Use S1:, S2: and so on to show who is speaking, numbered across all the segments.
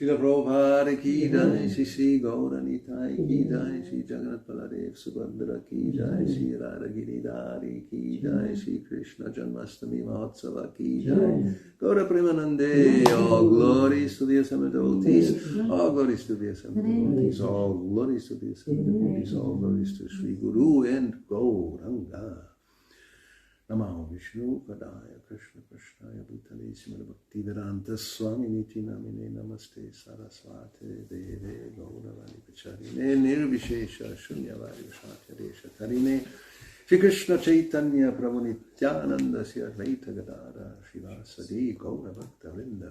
S1: Srila Prabhupada ki jai, Shri Gauravani ki jai, Shri Jagannath Baladev Subhadra ki jai, Shri Radha Giridhari ki jai, Shri Kṛṣṇa Janmāṣṭami Mahotsava ki jai, Gaura Premanande, all glories to the assembled devotees, all glories to the assembled devotees, all glories to the assembled devotees, all glories to Sri Guru and Gauranga. Namo Vishnu Padaya Krishna Krishnaya Bhutale Srimad Bhakti-vedanta Swami Niti Namine Namaste Saraswate Deve Gauravani Pacharine Nirvishesha Shunyavadi Vashatya Desha Tarine Shri Krishna Chaitanya Prabhu Nityananda Sri Advaita Gadara Shivasadi Gaura Bhakta Vrinda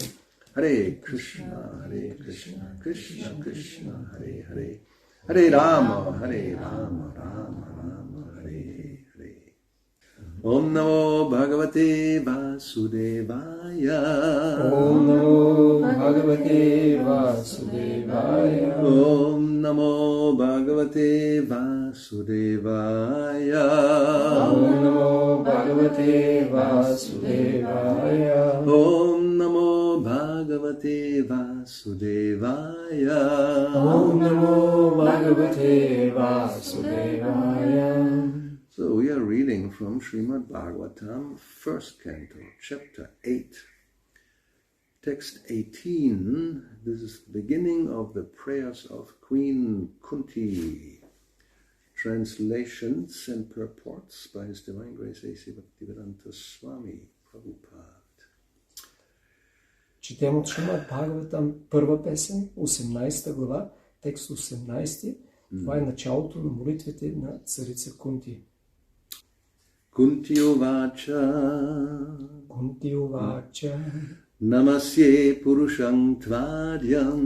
S1: Hare Krishna Krishna Krishna Hare Hare Hare Rama Rama Rama Hare Om Namo Bhagavate Vasudevaya.
S2: Om Namo Bhagavate Vasudevaya.
S1: Om Namo Bhagavate Vasudevaya.
S2: Om Namo Bhagavate Vasudevaya.
S1: Om Namo Bhagavate Vasudevaya.
S2: Om Namo Bhagavate Vasudevaya.
S1: So we are reading from Srimad Bhagavatam, first canto, chapter 8, text 18. This is the beginning of the prayers of Queen Kunti. Translations and purports by His Divine Grace A.C. Bhakti-vedanta Swami Prabhupada.
S2: Четем от Шримад Бхагаватам, първа песен, 18 глава, текст 18. Това е началото на молитвите на царица Кунти.
S1: Kunti uvacha Namasye Purusham Tvādyam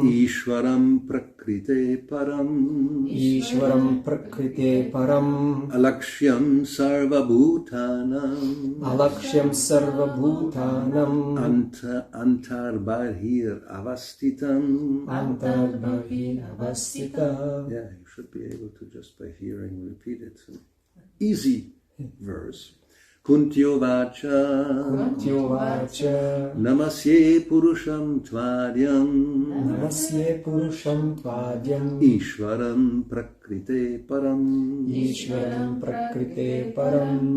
S1: Ishwaram Prakrite Param Alakshyam Sarvabhutanam Antarbahir Avastitam. Yeah, you should be able to just by hearing repeat it. It's an easy verse. Kunti uvacha Namasye Purusham Tvādyam Ishwaram Prakrite Param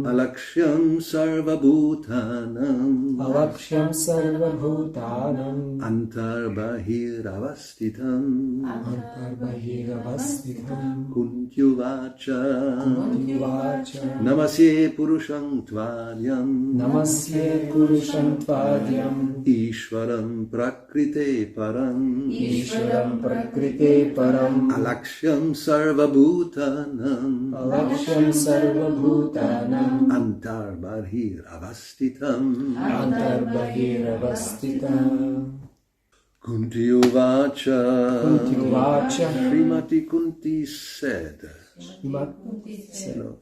S1: Alakshyam Sarvabhutanam Antarbahir Avastitam. Kunti uvacha Namasye Purusham Tvādyam Ishwaram Prakrite Param Alakshyam Sarvabhutanam Antarbahir Avastitam. Kunti uvacha Srimati Kunti said. No,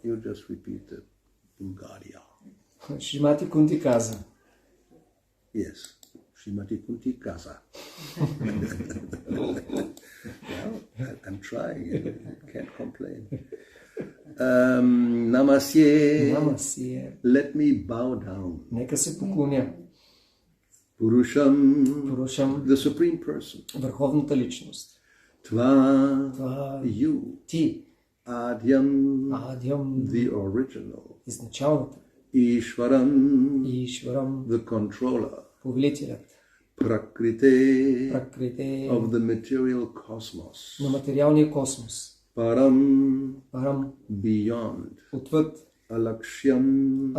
S1: you just repeat it. Bulgaria.
S2: Shrimati Kunti каза.
S1: Yes, Shrimati Kunti Kaza. Well, I'm trying. Can't complain. Namasye. Let me bow down.
S2: Нека се поклоня.
S1: Purusham, the Supreme Person.
S2: Върховната личност.
S1: Tva, you.
S2: Ти.
S1: Adyam, the original.
S2: Изначалната.
S1: Ishwaram, the controller.
S2: Повелителят.
S1: Prakrite, of the material cosmos.
S2: На материалния космос.
S1: Param,
S2: beyond. Отвъд.
S1: Alakshyam,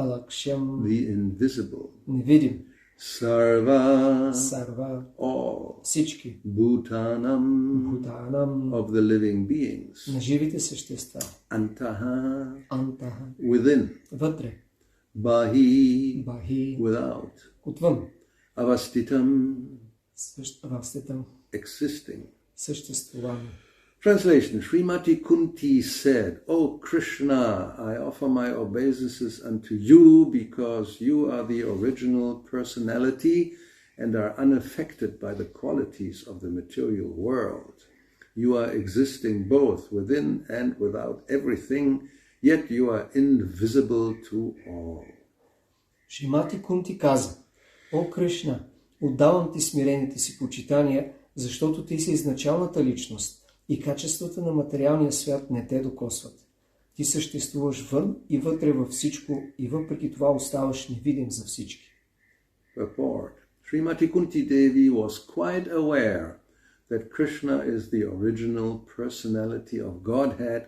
S1: the invisible.
S2: Невидим.
S1: Sarva,
S2: all. Всички.
S1: Bhutanam, of the living beings.
S2: На живите същества.
S1: Antaha, within.
S2: Вътре.
S1: Bahi, without.
S2: Отвън.
S1: Avastitam, existing.
S2: Съществуване.
S1: Translation. Srimati Kunti said, O Krishna, I offer my obeisances unto you because you are the original personality and are unaffected by the qualities of the material world. You are existing both within and without everything, yet you are invisible to all.
S2: Шримати Кунти каза, О, Кришна, отдавам ти смирените си почитания, защото ти си изначалната личност и качествата на материалния свят не те докосват. Ти съществуваш вън и вътре във всичко и въпреки това оставаш невидим за всички.
S1: Purport. Srimati Kunti Devi was quite aware that Krishna is the original personality of Godhead,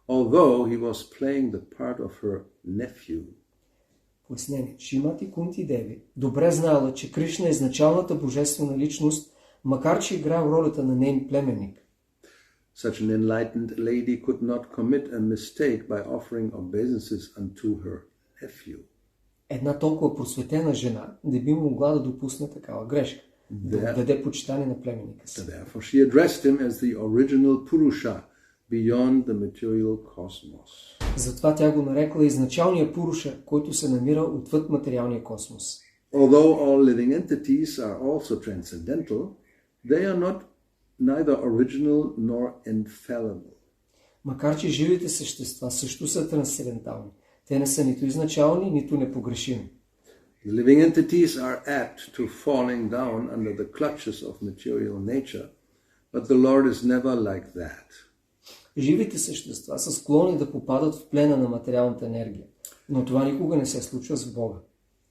S1: although he was playing the part of her nephew.
S2: Пояснение. Шримати Кунти Деви добре знала, че Кришна е изначалната божествена личност, макар че играе ролята на нейн племенник.
S1: Such an enlightened lady could not commit a mistake by offering obeisances unto her nephew.
S2: Една толкова просветена жена не би могла да допусне такава грешка, да даде почитание на племенника си.
S1: Therefore she addressed him as the original Purusha beyond the material cosmos.
S2: Затова тя го нарекла изначалния Пуруша, който се намира отвъд материалния космос.
S1: Although all living entities are also transcendental, they are not neither original nor infallible.
S2: Макар че живите същества също са трансцендентални, те не са нито изначални, нито непогрешими.
S1: The living entities are apt to falling down under the clutches of material nature, but the Lord is never like that.
S2: Живите същества са склонни да попадат в плена на материалната енергия, но това никога не се случва с Бога.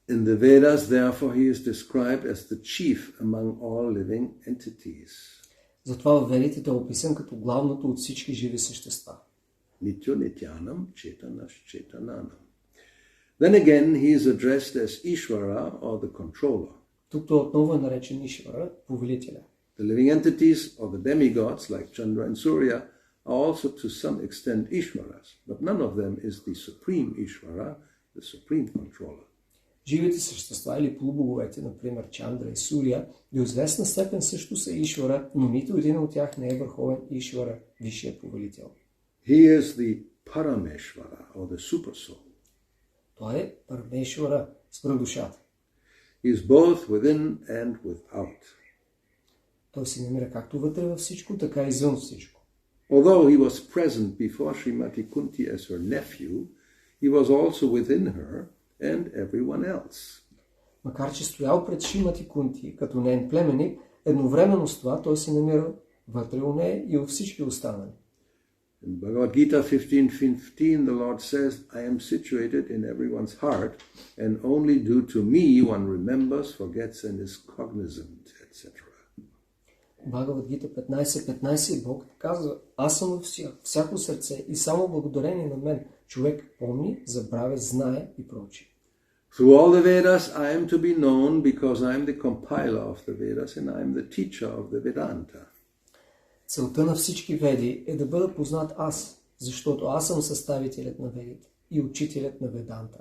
S1: In the Vedas, therefore, he is described as the chief among all living entities.
S2: Затова в Ведите той е описан като главното от всички живи същества.
S1: Nityo nityanam chetanas chetananam. Then again, he is addressed as Ishvara or the controller.
S2: Тук той отново е наречен Ишвара, повелителя.
S1: The living entities or the demigods like Chandra and Surya are also to some extent Ishvaras, but none of them is the supreme Ishvara, the supreme controller.
S2: Живите същества или полубоговете, например Чандра и Сурия, до известна степен също са Ишвара, но нито един от тях не е върховен Ишвара, висшия повелител.
S1: He is the Parameshvara or the super soul.
S2: Той е Парамешвара, свръхдушата.
S1: He is both within and without.
S2: Той се намира както вътре във всичко, така и извън всичко.
S1: Although he was present before Srimati Kunti as her nephew, he was also within her and everyone else.
S2: Макар че стоял пред Шримати Кунти като нейн племенник, едновременно с това той се намира вътре у нея и у всички останали.
S1: In Bhagavad Gita 15:15, the Lord says, I am situated in everyone's heart, and only due to me one remembers, forgets, and is cognizant, etc.
S2: Бхагавад Гита 15:15 Бог казва, аз съм във всяко сърце и само благодарение на мен човек помни, забравя, знае и прочи.
S1: Through all the Vedas I am to be known because I am the compiler of the Vedas and I am the teacher of the Vedanta.
S2: Целта на всички веди е да бъда познат аз, защото аз съм съставителят на ведите и учителят на Веданта.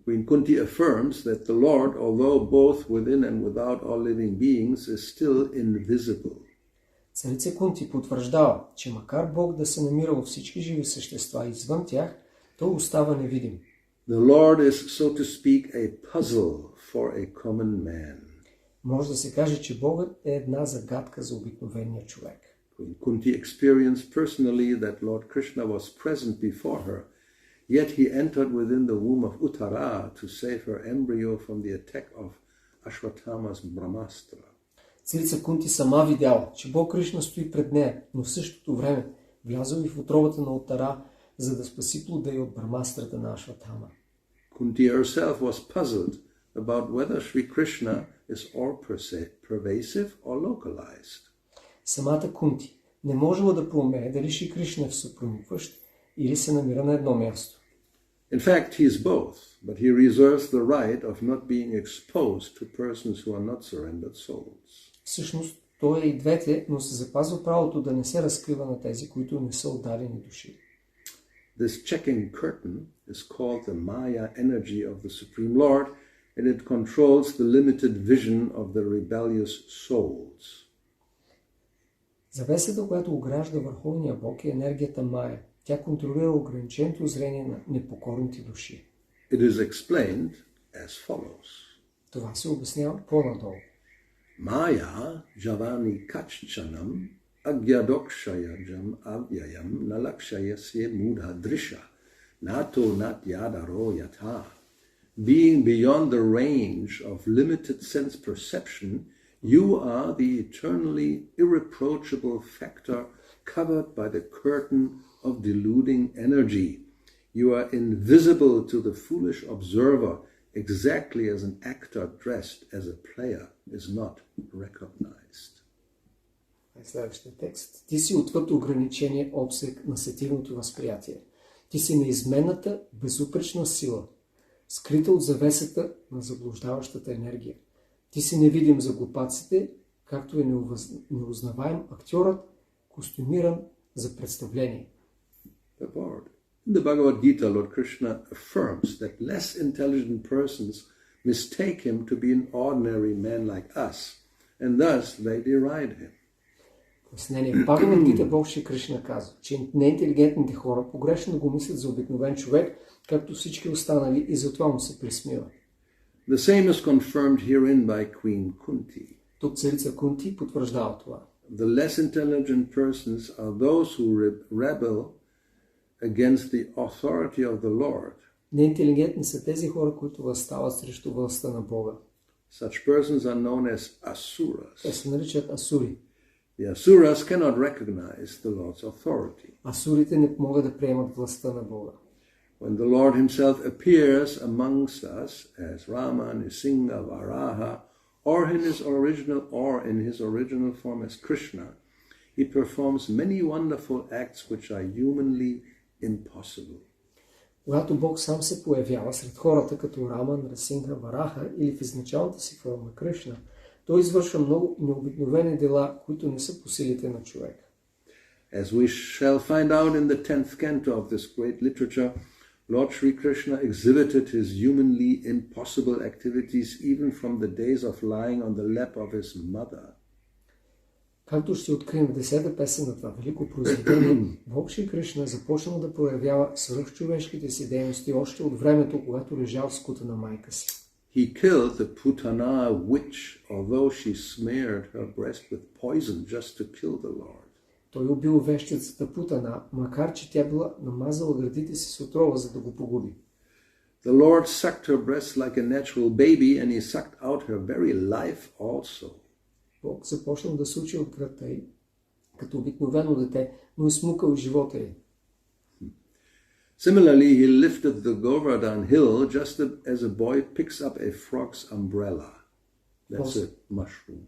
S1: Queen Kunti affirms that the Lord, although both within and without all living beings, is still invisible.
S2: Царица Кунти потвърждава, че макар Бог да се намира във всички живи същества извън тях, той остава невидим.
S1: The Lord is, so to speak, a puzzle for a common man.
S2: Може да се каже, че Богът е една загадка за обикновения човек.
S1: Queen Kunti experienced personally that Lord Krishna was present before her, yet he entered within the womb of Uttara to save her embryo from the attack of Ashwatthama's Brahmastra.
S2: Царица Кунти сама видяла, че Бог Кришна стои пред нея, но в същото време влязъл и в утробата на Уттара, за да спаси плода й от Брахмастрата на Ашватхама.
S1: Kunti herself was puzzled about whether Sri Krishna is all pervasive or localized.
S2: Самата Кунти не можела да проумее дали Шри Кришна е всепроникващ или се намира на едно място.
S1: In fact, he is both, but he reserves the right of not being exposed to persons who are not surrendered souls.
S2: Всъщност, той е и двете, но се запазва правото да не се разкрива на тези, които не са отдадени души.
S1: This checking curtain is called the Maya energy of the Supreme Lord, and it controls the limited vision of the rebellious souls.
S2: Завесата, която огражда Върховния Бог, е енергията Майя. Тя контролира ограниченото зрение на непокорните души.
S1: It is explained as follows.
S2: Това се обяснява по-надолу.
S1: Maya javani kachchanam agyadokshayajam avyayam nalakshayasye mudha drisha nato nat yadaro yatha being beyond the range of limited sense perception, you are the eternally irreproachable factor covered by the curtain of deluding energy. You are invisible to the foolish observer, exactly as an actor dressed as a player is not recognized.
S2: Следващия текст. Ти си отвъд ограничения обсег на сетивното възприятие. Ти си неизменната, безупречна сила, скрита от завесата на заблуждаващата енергия. Ти си невидим за глупаците, както е неузнаваем актьорът, костюмиран за представление.
S1: In the Bhagavad Gita, Lord Krishna affirms that less intelligent persons mistake him to be an ordinary man like us, and thus they deride him.
S2: В Бхагавад Гита Бог Шри Кришна казва, че неинтелигентните хора погрешно го мислят за обикновен човек, както всички останали, и затова му се присмиват.
S1: The same is confirmed herein by Queen Kunti.
S2: Тук царица Кунти потвърждава това.
S1: The less intelligent persons are those who rebel against the authority of the Lord.
S2: Неинтелигентни са тези хора, които възстават срещу властта на Бога.
S1: Such persons are known as asuras.
S2: Те се наричат асури.
S1: The asuras cannot recognize the Lord's authority.
S2: Асурите не могат да приемат властта на Бога.
S1: When the Lord himself appears amongst us as Rama, Nrsimha, Varaha, or in his original form as Krishna, he performs many wonderful acts which are humanly impossible.
S2: Когато Бог сам се появява сред хората като Рама, Нрсимха, Вараха или в изначалната си форма Кришна, той извършва много необикновени дела, които не са по силите на човека.
S1: As we shall find out in the 10th canto of this great literature, Lord Sri Krishna exhibited his humanly impossible activities even from the days of lying on the lap of his mother.
S2: Както ще открием в 10-та песен на това велико произведение, Бог Шри Кришна започнал да проявява свръхчовешките си дейности още от времето, когато лежал в скута на майка си.
S1: He killed the Putana witch, although she smeared her breast with poison just to kill the Lord.
S2: Той убил вещицата Путана, макар че тя била намазала гърдите си с отрова, за да го погуби.
S1: The Lord sucked her breast like a natural baby, and he sucked out her very life also.
S2: Бог започнал да сучи от гръдта й, като обикновено дете, но изсмукал живота й.
S1: Similarly, he lifted the Govardhan hill just as a boy picks up a frog's umbrella. That's a mushroom.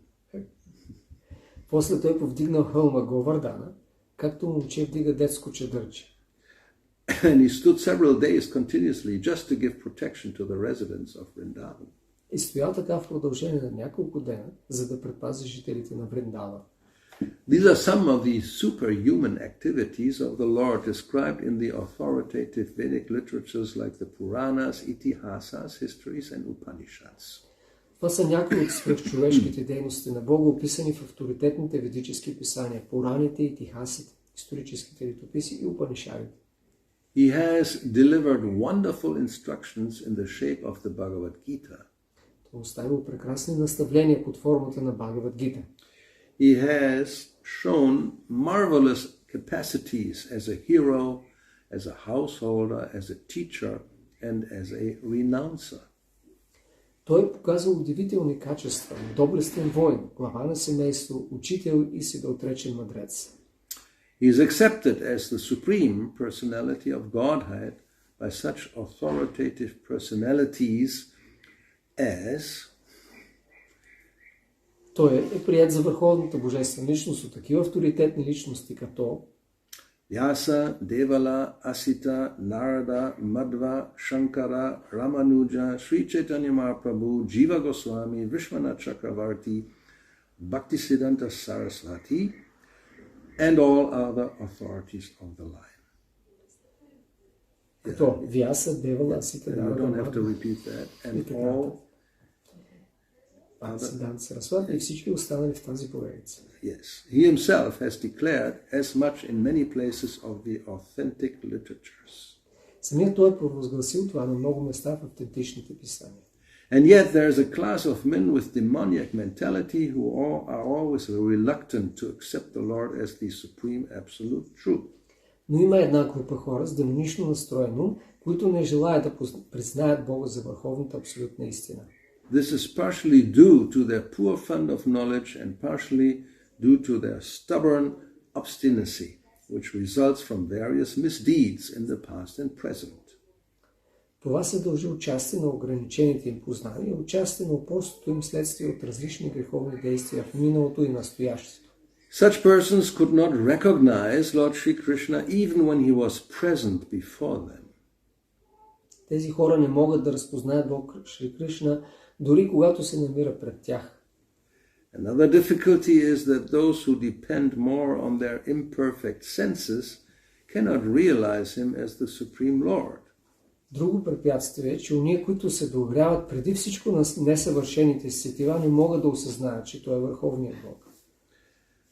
S2: После той повдигнал хълма Говардана, както момче вдига детско чадърче.
S1: And he stood several days continuously just to give protection to the residents of Vrindavan.
S2: И стоял така в продължение на няколко дена, за да предпази жителите на Вриндава.
S1: These are some of the superhuman activities of the Lord described in the authoritative Vedic literatures like the Puranas, Itihasas, histories and Upanishads.
S2: Това са някои от свръхчовешките дейности на Бога, описани в авторитетните ведически писания, Пураните, Итихасите, историческите летописи и Упанишадите.
S1: He has delivered wonderful instructions in the shape of the Bhagavad Gita.
S2: Той оставил прекрасни наставления под формата на Бхагавад Гита.
S1: He has shown marvelous capacities as a hero, as a householder, as a teacher, and as a renouncer.
S2: Той е показал удивителни качества, доблестен воин, глава на семейство, учител и себеотречен мъдрец.
S1: He is accepted as the supreme personality of Godhead by such authoritative personalities as
S2: Той е прият за върховната божествена личност от такива авторитетни личности като
S1: Vyasa, Devala, Asita, Narada, Madhva, Shankara, Ramanuja, Sri Chaitanya Mahaprabhu, Jiva Goswami, Vishwanath Chakravarti, Bhaktisiddhanta Saraswati, and all other authorities of the line.
S2: като Vyasa, Devala, Asita,
S1: I
S2: Narada,
S1: don't have to repeat that. And all
S2: Бхактисиддханта Сарасвати и всички останали в тази поредица.
S1: Yes, he himself has declared as much in many places of the authentic literatures.
S2: Самият той е провъзгласил това на много места в автентичните писания.
S1: And yet there is a class of men with demoniac mentality who are always reluctant to accept the Lord as the supreme absolute truth.
S2: Но има една група хора с демонично настроен ум, които не желаят да признаят Бога за върховната абсолютна истина.
S1: This is partially due to their poor fund of knowledge and partially due to their stubborn obstinacy, which results from various misdeeds in the past and present.
S2: Това се дължи отчасти на ограничените им познания и отчасти на упорството им следствие от различни греховни действия в миналото и настоящето.
S1: Such persons could not recognize Lord Sri Krishna even when he was present before them.
S2: Тези хора не могат да разпознаят Бог Шри Кришна, дори когато се намира пред тях.
S1: Another difficulty is that those who depend more on their imperfect senses cannot realize him as the Supreme Lord.
S2: Друго препятствие е, че уния, които се доверяват преди всичко на несъвършените си сетива, не могат да осъзнаят, че той е върховният Бог.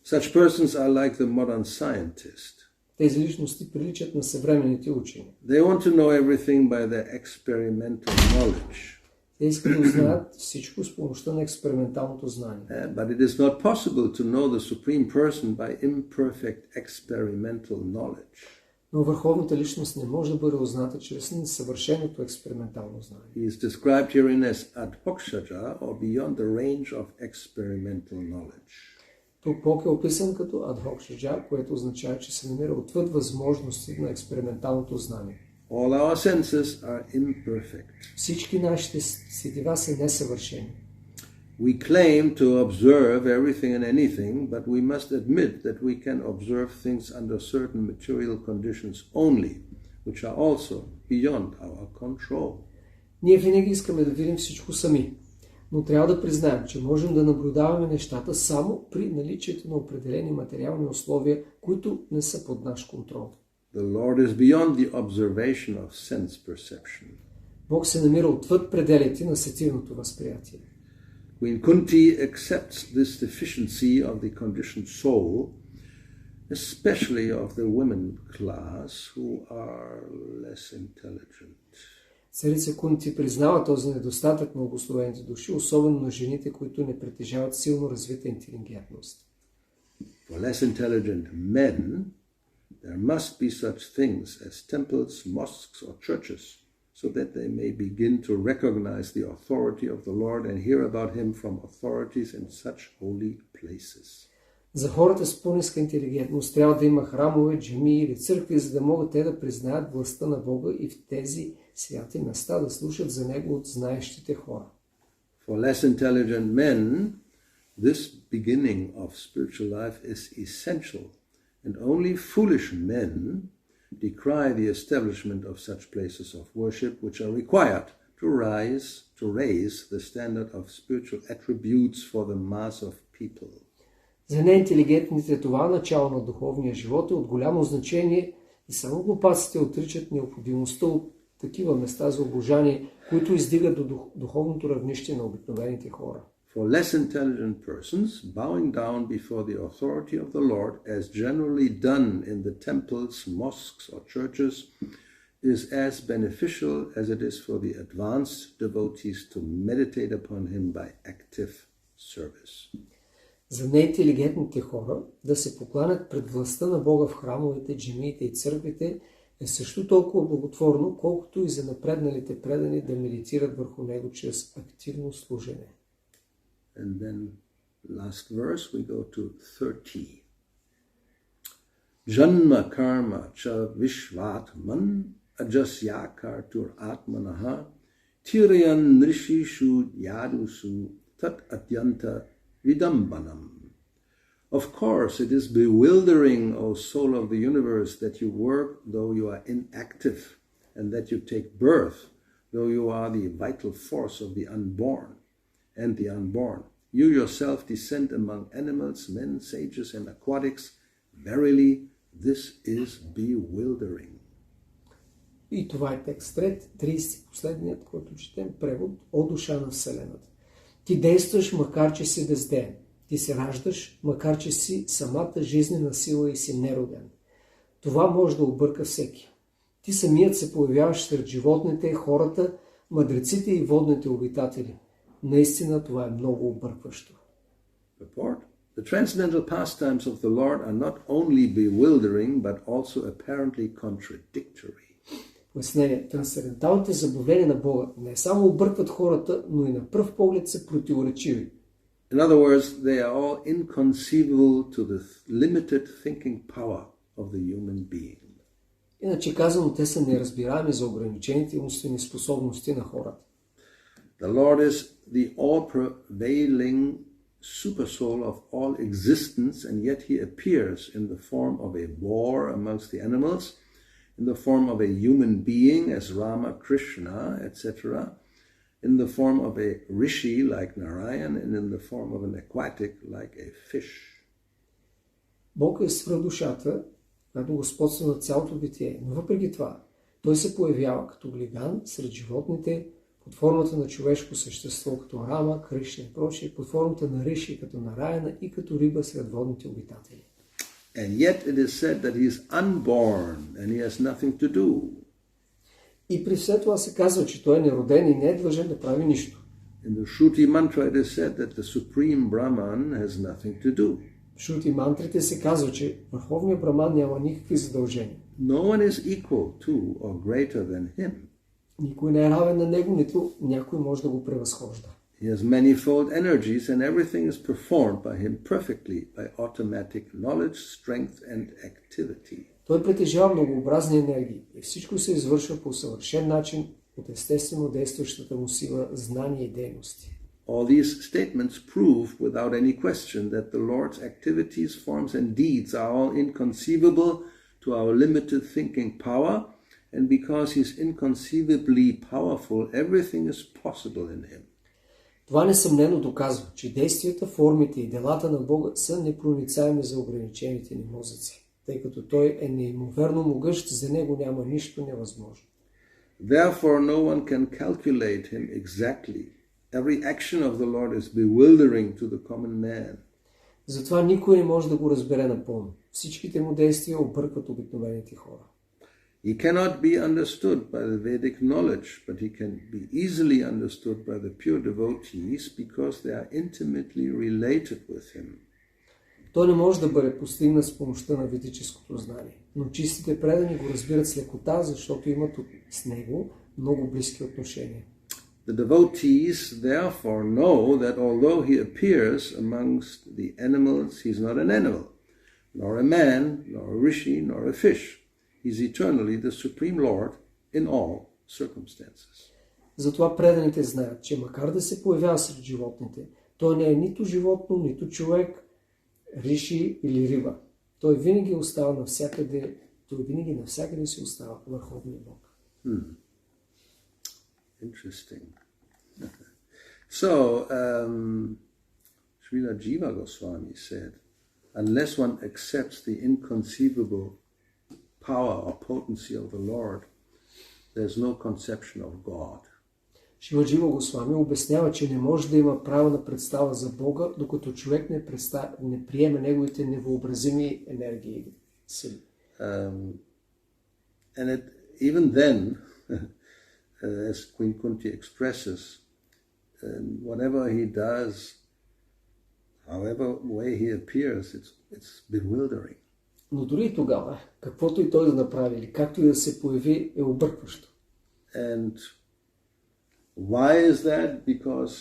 S1: Such persons are like the modern scientist.
S2: Тези личности приличат на съвременните учени.
S1: They want to know everything by their experimental knowledge.
S2: Те искат да знаят всичко с помощта на експерименталното знание.
S1: But it is not possible to know the Supreme Person by imperfect experimental knowledge.
S2: Но върховната личност не може да бъде узната чрез несъвършеното експериментално знание.
S1: He is described herein as adhokshaja, or beyond the range of experimental knowledge.
S2: Тук Бог е описан като адхокшаджа, което означава, че се намира отвъд възможности на експерименталното знание.
S1: All our senses are imperfect.
S2: Всички нашите сетива са несъвършени.
S1: We claim to observe everything and anything, but we must admit that we can observe things under certain material conditions only, which are also beyond our control.
S2: Ние винаги искаме да видим всичко сами, но трябва да признаем, че можем да наблюдаваме нещата само при наличието на определени материални условия, които не са под наш контрол.
S1: The Lord is beyond the observation of sense perception.
S2: Бог се намира отвъд пределите на сетивното възприятие.
S1: Queen Kunti accepts this deficiency of the conditioned soul, especially of the women class who are less intelligent.
S2: Царица Кунти признава този недостатък на благословените души, особено на жените, които не притежават силно развита интелигентност.
S1: For less intelligent men, there must be such things as temples, mosques, or churches, so that they may begin to recognize the authority of the Lord and hear about him from authorities in such holy places.
S2: За хората с по-ниска интелигентност трябва да има храмове, джамии или църкви, за да могат те да признаят властта на Бога и в тези святи места да слушат за Него от знаещите хора.
S1: For less intelligent men, this beginning of spiritual life is essential, and only foolish men decry the establishment of such places of worship which are required to raise the standard of spiritual attributes for the mass of people.
S2: За неинтелигентните това начало на духовния живот е от голямо значение и само глупаците отричат необходимостта от такива места за обожание, които издигат до духовното равнище на обикновените хора.
S1: For less intelligent persons, bowing down before the authority of the Lord, as generally done in the temples, mosques, or churches, is as beneficial as it is for the advanced devotees to meditate upon him by active service.
S2: За неинтелигентните хора да се покланят пред властта на Бога в храмовете, джамиите и църквите е също толкова благотворно, колкото и за напредналите предани да медитират върху него чрез активно служене.
S1: And then last verse we go to 30. Janma karma cha vishvatman ajasyakar atmanaha tirayan nrishishu yadusu tat atyanta vidambanam. Of course, it is bewildering, O soul of the universe, that you work though you are inactive, and that you take birth though you are the vital force of the unborn and the unborn. You yourself descend among animals, men, sages, and aquatics. Verily, this is bewildering.
S2: И това е текст 30, последният, който четем, превод: О душа на Вселената! Ти действаш, макар че си бездеен. Ти се раждаш, макар че си самата жизнена сила и си нероден. Това може да обърка всеки. Ти самият се появяваш сред животните, хората, мъдреците и водните обитатели. Наистина това е много объркващо.
S1: The transcendental pastimes of the Lord are not only bewildering, but also apparently contradictory.
S2: Пояснение. Трансценденталните забавления на Бога не само объркват хората, но и на пръв поглед са противоречиви.
S1: In other words, they are all inconceivable to the limited thinking power of the human being.
S2: Иначе казано, те са неразбираеми за ограничените умствени способности на хората.
S1: The Lord is the all-prevailing supersoul of all existence, and yet he appears in the form of a boar amongst the animals, in the form of a human being as Rama, Kṛṣṇa, etc., in the form of a rishi like Narayan, and in the form of an aquatic like a fish.
S2: Бог е свръхдушата, която господства на цялото битие, но въпреки това, той се появява като глиган сред животните, под формата на човешко същество, като Рама, Кṛṣṇа и прочие, под формата на риши, като Нараяна и като риба сред водните обитатели.
S1: And yet it is said that he is unborn and he has nothing to do.
S2: И при все това се казва, че той е нероден и не е длъжен да прави нищо.
S1: In the Shruti mantra it is said that the supreme Brahman has nothing to do.
S2: В Шрути мантрите се казва, че върховният Браман няма никакви задължения.
S1: No one is equal to or greater than him.
S2: Никой не е равен на него, нито някой може да го превъзхожда.
S1: He has manifold energies and everything is performed by him perfectly by automatic knowledge, strength and activity.
S2: Той притежава многообразни енергии и всичко се извършва по съвършен начин от естествено действащата му сила, знания и дейности.
S1: All these statements prove without any question that the Lord's activities, forms and deeds are all inconceivable to our limited thinking power, and because he is inconceivably powerful, everything is possible in him.
S2: Това несъмнено доказва, че действията, формите и делата на Бога са непроницаеми за ограничените ни мозъци, тъй като той е неимоверно могъщ, за него няма нищо невъзможно.
S1: Therefore no one can calculate him exactly. Every action of the Lord is bewildering to the common man.
S2: Затова никой не може да го разбере напълно. Всичките му действия объркват обикновените хора.
S1: He cannot be understood by the Vedic knowledge, but he can be easily understood by the pure devotees because they are intimately related with him.
S2: Той не може да бъде постигнат с помощта на ведическото знание, но чистите предани го разбират с лекота, защото имат с него много близки отношения.
S1: The devotees therefore know that although he appears amongst the animals, he is not an animal, nor a man, nor a rishi, nor a fish. He is eternally the Supreme Lord in all circumstances.
S2: Затова преданите знаят, че макар да се появява сред животните, той не е нито животно, нито човек, риши или риба. Той винаги остава навсякъде, навсякъде си остава върховния Бог.
S1: Interesting. So, Srila Jiva Goswami said, unless one accepts the inconceivable power or potency of the Lord, there's no conception of God.
S2: Шрила Джива Госвами обяснява, че не може да има правилна представа за Бога, докато човек не приеме неговите невъобразими енергии и сили.
S1: And even then, as Queen Kunti expresses, whatever he does, however way he appears, it's bewildering.
S2: Но дори и тогава, каквото и той да направи, или както и да се появи, е объркващо.
S1: And why is that? Because,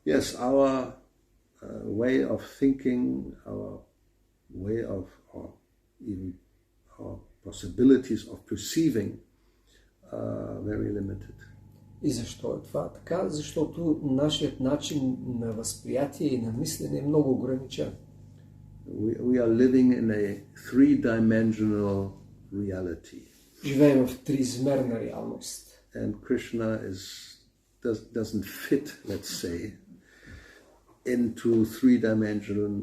S1: yes, our way of thinking, our way of, or even our possibilities of perceiving are very limited.
S2: И защо е това така? Защото нашият начин на възприятие и на мислене е много ограничен.
S1: We are living in a three-dimensional reality.
S2: Живеем в триизмерна реалност.
S1: And Kṛṣṇa doesn't fit, let's say, into three-dimensional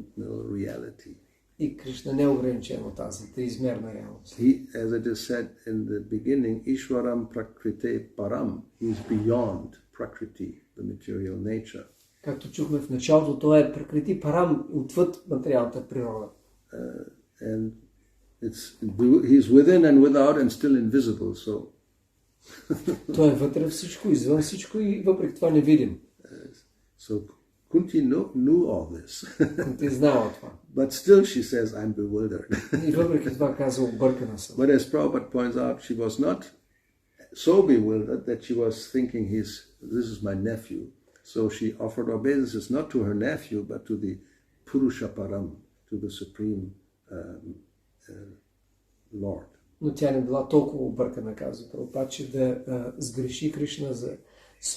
S1: reality.
S2: И Кришна не е ограничен от тази триизмерна реалност.
S1: He, as it is said in the beginning, Ishwaram Prakrite Param. He is beyond Prakriti, the material nature.
S2: Както чухме в началото, той е Пракрати Парам, отвъд материалната природа.
S1: And he's within and without and still invisible, so...
S2: Той е вътре всичко, извън всичко и въпреки това невидим.
S1: So Kunti knew all this.
S2: Kunti знала това.
S1: But still she says, I'm bewildered.
S2: И въпреки това казва, объркана съм.
S1: But as Prabhupada points out, she was not so bewildered that she was thinking this is my nephew. So she offered obeisances not to her nephew, but to the Purusha Param, to the Supreme Lord.
S2: Но тя не била толкова объркана, казва Прабхупад, че да сгреши Кришна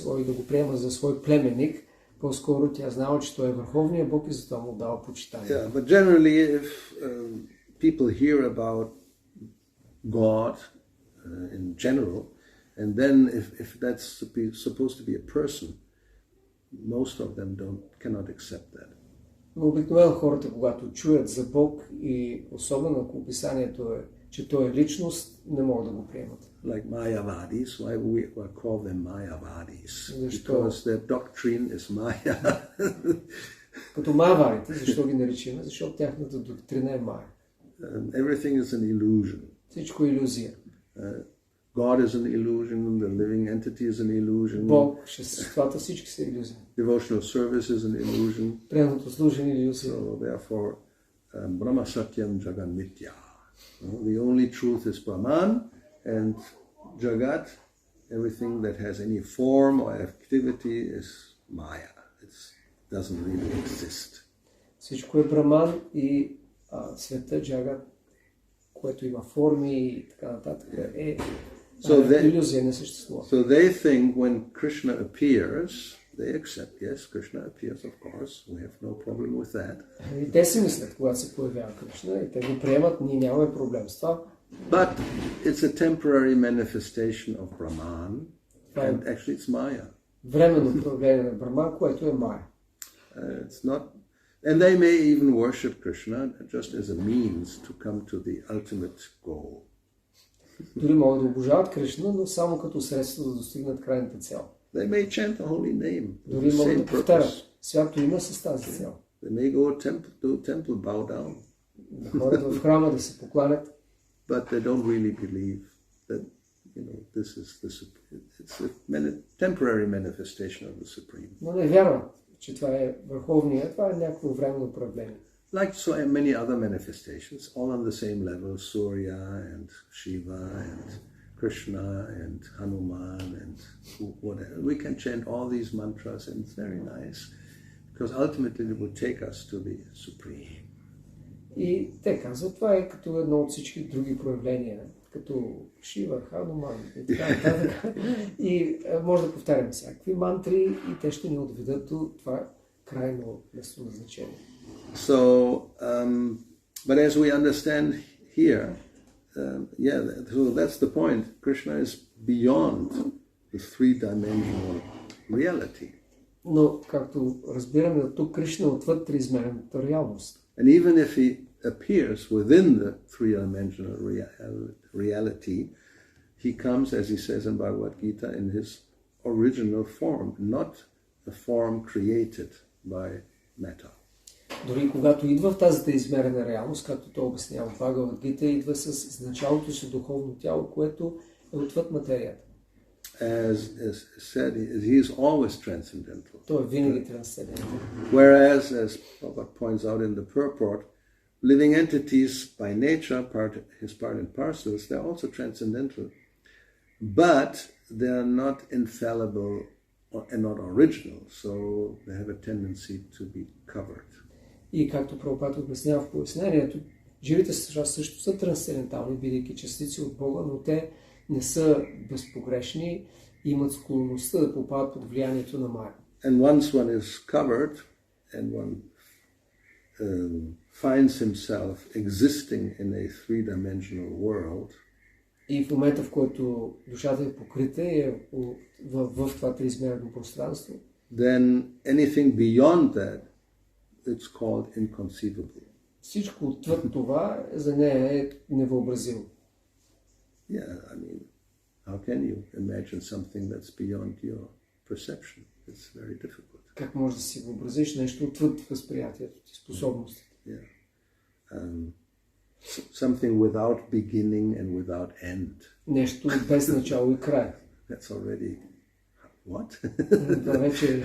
S2: да го приема за свой племенник. По-скоро тя знала, че той е върховният Бог и затова му дава почитание.
S1: Yeah, but generally, if people hear about God in general, and then if that's supposed to be a person, most of them cannot accept that.
S2: Но обикновено хората, когато чуят за Бог и особено ако описанието е, че той е личност, не могат да го приемат.
S1: Like Mayavadis, why we call them Mayavadis? Because their doctrine is Maya.
S2: Като майавадите, защо ги наричаме? Защото тяхната доктрина е Мая.
S1: Everything is an illusion.
S2: Всичко е илюзия.
S1: God is an illusion, the living entity is an illusion.
S2: Бог, съществата, всички са илюзии.
S1: Devotional service is an illusion.
S2: Преданното служение е илюзия.
S1: So therefore, Brahma Satyam Jagan Mitya. The only truth is Brahman, and Jagat, everything that has any form or activity is Maya. It doesn't really exist.
S2: Всичко е Браман и света Джагат, което има форми и така нататък, е илюзия, не съществува.
S1: So they think when Krishna appears, they accept, yes, Krishna appears, of course. We have no problem with that.
S2: И те си мислят, когато се появява Кришна, и те го приемат, ние нямаме проблем с това.
S1: But it's a temporary manifestation of Brahman, and actually it's Maya.
S2: Временно проявление на Браман, което е Мая.
S1: It's not, and they may even worship Krishna just as a means to come to the ultimate goal.
S2: Дори могат да обожават Кришна, но само като средство да достигнат крайната цел.
S1: They may chant the holy name.
S2: Дори могат да повтарят свято име с тази цел.
S1: They may go to temple, bow down.
S2: Да ходят в храма да се покланят.
S1: But they don't really believe that, this is it's a temporary manifestation of the Supreme.
S2: Но не вярват, че това е върховният, това е някакво временно проявление.
S1: Like so many other manifestations, all on the same level, Surya and Shiva and Krishna and Hanuman and whatever. We can chant all these mantras and it's very nice because ultimately it will take us to the Supreme.
S2: И те казват, това е като едно от всички други проявления, като Шива, Хануман и така нататък. И може да повтарям всякакви мантри и те ще ни отведат до това крайно местоназначение.
S1: So, but as we understand here, so that's the point. Krishna is beyond the three-dimensional reality.
S2: Но, както разбираме от тук, Кришна е отвъд триизмерната реалност.
S1: And even if he appears within the three-dimensional reality, he comes, as he says in Bhagavad Gita, in his original form, not a form created by matter.
S2: Дори когато идва в тази триизмерна реалност, както той обяснява в Бхагавад Гита, идва с изначалното си духовно тяло, което е отвъд материята.
S1: As said, he is always transcendental.
S2: Той е винаги трансцендентен.
S1: Whereas, as Prabhupada points out in the purport, living entities by nature, his part and parcels, they're also transcendental, but they're not infallible and not original, so they have a tendency to be covered.
S2: И както Прабхупад обяснява в пояснението, живите същества също са трансцендентални, бидейки частици от Бога, но те не са безпогрешни и имат склонността да попадат под влиянието на Майя.
S1: And once one is covered and one finds himself existing in a three-dimensional world,
S2: и в момента, в който душата е покрита и е в това триизмерно пространство,
S1: then anything beyond that, it's called inconceivable.
S2: Всичко отвъд това за нея е невъобразимо.
S1: Yeah, I mean, how can you imagine something that's beyond your perception? It's very difficult.
S2: Как можеш да си въобразиш нещо отвъд възприятието ти, способностите?
S1: Yeah. Something without beginning and without end.
S2: Нещо без начало и край.
S1: That's already what?
S2: Това вече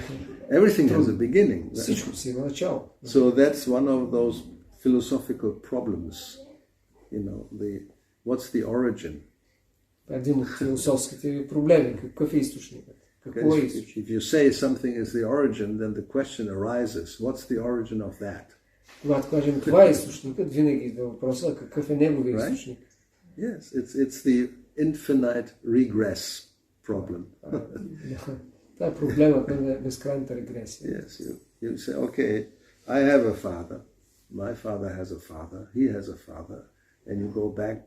S1: Everything has a beginning.
S2: Всичко си има начало.
S1: So that's one of those philosophical problems. What's the origin?
S2: Един от философските проблеми. Какъв е източникът? Какво е източник?
S1: If you say something is the origin, then the question arises, what's the origin of that?
S2: Когато кажем това е източникът, винаги идва въпроса какъв е неговия източник.
S1: Yes, it's the infinite regress problem.
S2: Това е проблемът на безкрайната регресия.
S1: Yes, you say, okay, I have a father, my father has a father, he has a father, and you go back.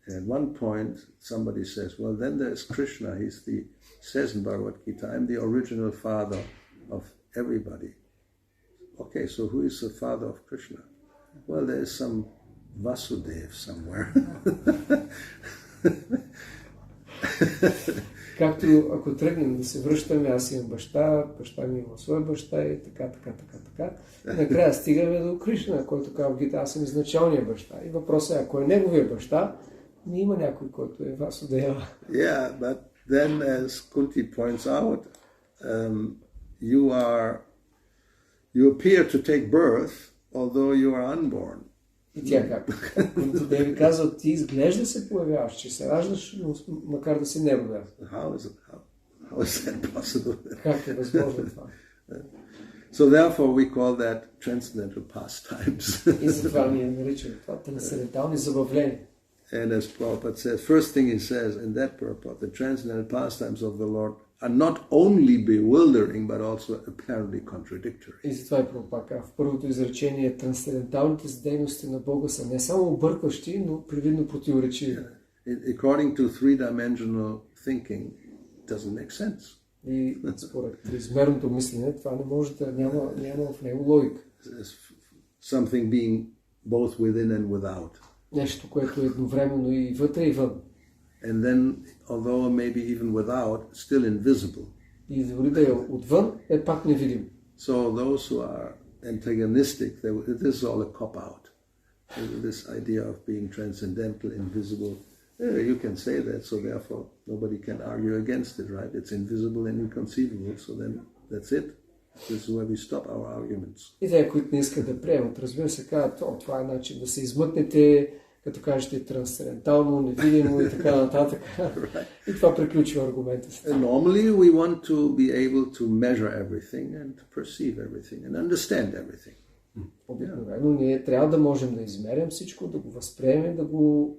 S1: And at one point, somebody says, well, then there's Kṛṣṇa. Says in Bhagavad Gita, I'm the original father of everybody. Okay, so who is the father of Kṛṣṇa? Well, there is some Vasudev somewhere.
S2: Както ако тръгнем да се връщаме, аз имам баща ми има своя баща и така. Накрая стигаме до Кṛṣṇа, който казва в Гита, аз съм изначалния баща. И въпросът е, ако е неговия баща, не има някой, който е Васудева.
S1: Yeah, but then as Kunti points out, you appear to take birth, although you are unborn.
S2: И тя как? Kunti Devi казва, ти изглежда се появяваш, че се раждаш, макар да си не роден.
S1: How is that possible?
S2: Как е възможно това?
S1: So therefore we call that transcendental pastimes.
S2: И затова ние наричаме това трансцендентални забавления.
S1: And as Prabhupada says, first thing he says in that purport, the transcendental pastimes of the Lord are not only bewildering, but also apparently contradictory.
S2: И затова е Прабхупада. В първото изречение трансценденталните дейности на Бога са не само объркващи, но привидно противоречиви.
S1: According to three-dimensional thinking, it doesn't make sense.
S2: И според триизмерното мислене, това не може да няма в него логика.
S1: Something being both within and without.
S2: Нещо, което е едновременно и вътре, и вън.
S1: And then, although maybe even without, still invisible.
S2: И дори да е отвън, е пак невидим.
S1: So those who are antagonistic, this is all a cop-out. This idea of being transcendental, invisible, you can say that, so therefore nobody can argue against it, right? It's invisible and inconceivable, so then that's it. This is where we stop our arguments.
S2: И те, които не искат да приемат, разбира се, казват, това е начин да се измъкнете, като кажете трансцендентално, невидимо и така нататък. Right. И това приключва аргумента си.
S1: Normally we want to be able to measure everything and to perceive everything and understand everything.
S2: Обикновено ние трябва да можем да измерим всичко, да го възприемем, да го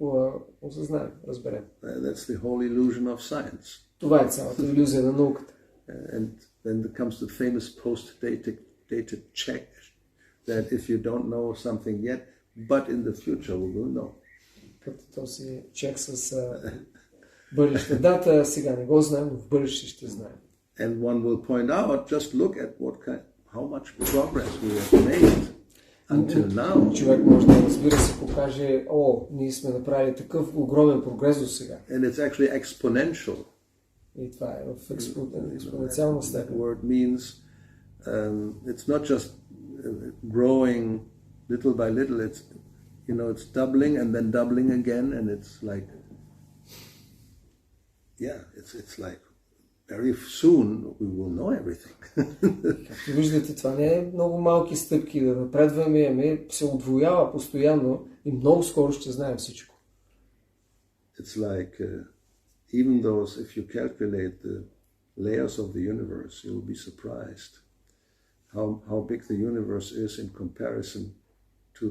S2: осъзнаем, разберем.
S1: That's the whole illusion of science.
S2: Това е цялата илюзия на науката.
S1: And then there comes the famous post-dated check that if you don't know something yet, but in the future we will know.
S2: Като този чек с бъдеща дата, сега не го знаем, но в бъдеще ще знаем.
S1: And one will point out, just look at how much progress we have made until now.
S2: Човек може да, разбира се, покаже, ние сме направили такъв огромен прогрес до сега.
S1: And it's actually exponential.
S2: И това е в експоненциална степен.
S1: That word means it's not just growing little by little. It's doubling and then doubling again, and it's like, it's like very soon we will know everything.
S2: Както виждате, това не е много малки стъпки да напредваме, ами се удвоява постоянно и много скоро ще знаем всичко.
S1: It's like even those, if you calculate the layers of the universe, you will be surprised how big the universe is in comparison to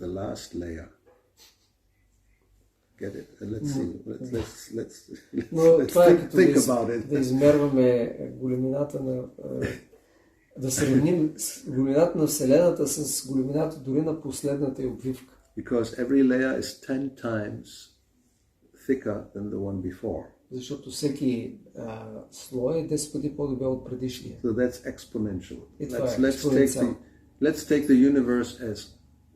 S1: the last layer. Get it? And let's see. Let's think about it.
S2: Да измерваме големината да сравним големината на Вселената с големината дори на последната й обвивка.
S1: Because every layer is 10 times thicker than the one before.
S2: Защото всеки слой е 10 пъти по-дебел от предишния.
S1: So that's exponential.
S2: Let's
S1: take the universe as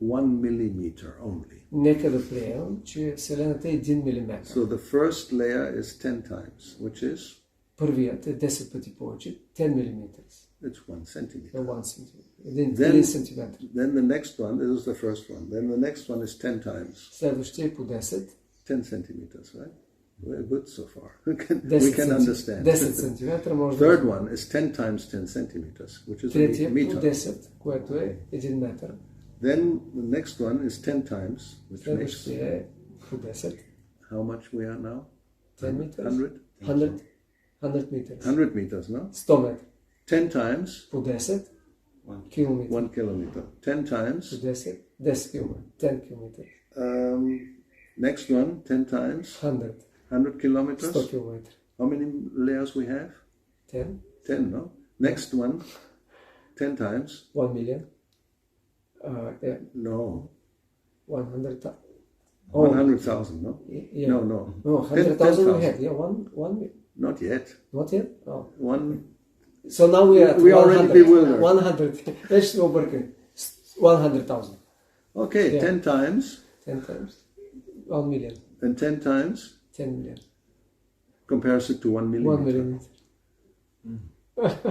S1: 1 millimeter only.
S2: Нека да приемем, че Вселената е 1 милиметър.
S1: So the first layer is 10 times, which is?
S2: Първият е 10 пъти повече, 10 милиметър.
S1: It's 1 centimeter.
S2: 1 сантиметр. 1 сантиметр.
S1: Then the next one, this is the first one. Then the next one is 10 times.
S2: Следващия е по 10.
S1: 10 centimeters, right? We're good so far. We can understand.
S2: 10 сантиметра може да...
S1: Third one is 10 times 10 centimeters, which is a meter.
S2: Третия по 10, което е 1 метър.
S1: Then the next one is 10 times, which makes...
S2: Следващия е по 10.
S1: how much we are now?
S2: 10 meters?
S1: 100?
S2: 100 meters.
S1: 100 meters, no?
S2: 100 метра.
S1: 10 times?
S2: По 10 километра.
S1: 1 kilometer. 10 times?
S2: По 10 километра. 10 километра.
S1: Next one, 10 times?
S2: 100.
S1: 100 kilometers?
S2: 100 километра.
S1: How many layers we have?
S2: 10.
S1: 10, no? Next one, 10 times?
S2: 1 million.
S1: No.
S2: 100,000.
S1: 100,000, no?
S2: Yeah.
S1: No.
S2: No, 100,000 we had. Yeah, one.
S1: Not yet.
S2: Not yet? Oh.
S1: One.
S2: So now we are at
S1: We already
S2: 100.
S1: bewildered.
S2: 100. Вече сме объркани. 100,000.
S1: Okay,
S2: Yeah.
S1: 10 times.
S2: 10 times. 1 million.
S1: And 10 times
S2: 10 million.
S1: compares it to 1 millimeter.
S2: 1 millimeter.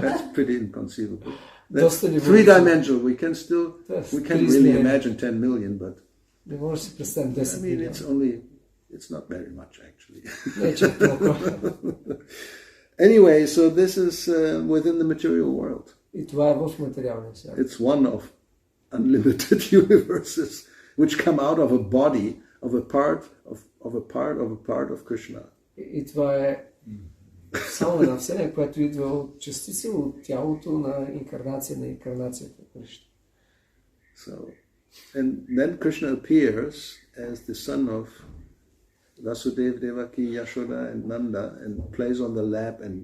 S1: That's pretty inconceivable.
S2: Доста
S1: That's
S2: ни
S1: three-dimensional. We can
S2: That's
S1: can't really
S2: crazy.
S1: imagine 10 million, but
S2: Не може да си представим 10
S1: I mean,
S2: милиона.
S1: it's not very much actually.
S2: Не е чак толкова.
S1: Anyway, so this is within the material world.
S2: И това е в материалния свят.
S1: It's one of unlimited universes which come out of a body of a part of Kṛṣṇa.
S2: И това е само една вселена, която идва от частица от тялото на инкарнацията.
S1: So, and then Krishna appears as the son of Vasudeva, Devaki, Yashoda, and Nanda, and plays on the lap and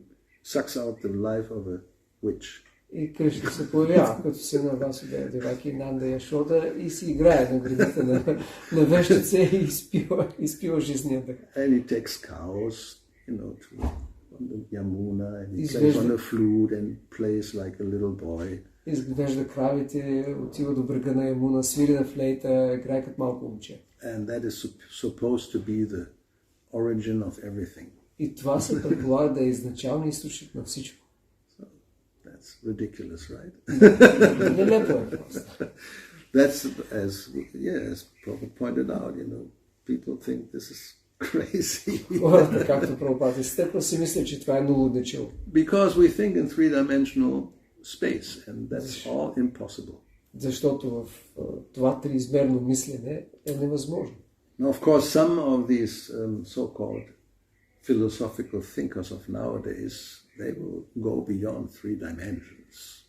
S1: sucks out the life of a witch.
S2: И Кришна се появява като син на Васудева, Деваки, Нанда, Яшода и си играе на градите на вещица и изпива жизния дъх.
S1: And he takes cows, on the Yamuna, and he plays on a flute and plays like a little boy.
S2: Изглежда кравите, отива до брега на Ямуна, свири на флейта, играе като малко момче.
S1: And that is supposed to be the origin of everything.
S2: И това се предполага да е изначалният източник на всичко.
S1: So, that's ridiculous, right?
S2: Нелепо е просто.
S1: That's, as Prabhupada pointed out, people think this is crazy.
S2: Хората, както Прабхупада изтъква, си мислят, че това е налудничило.
S1: Because we think in three-dimensional space, and that's all impossible.
S2: Защото в това триизмерно мислене е невъзможно.
S1: Now, of course, some of these so-called philosophical thinkers of nowadays, they will go beyond three dimensions.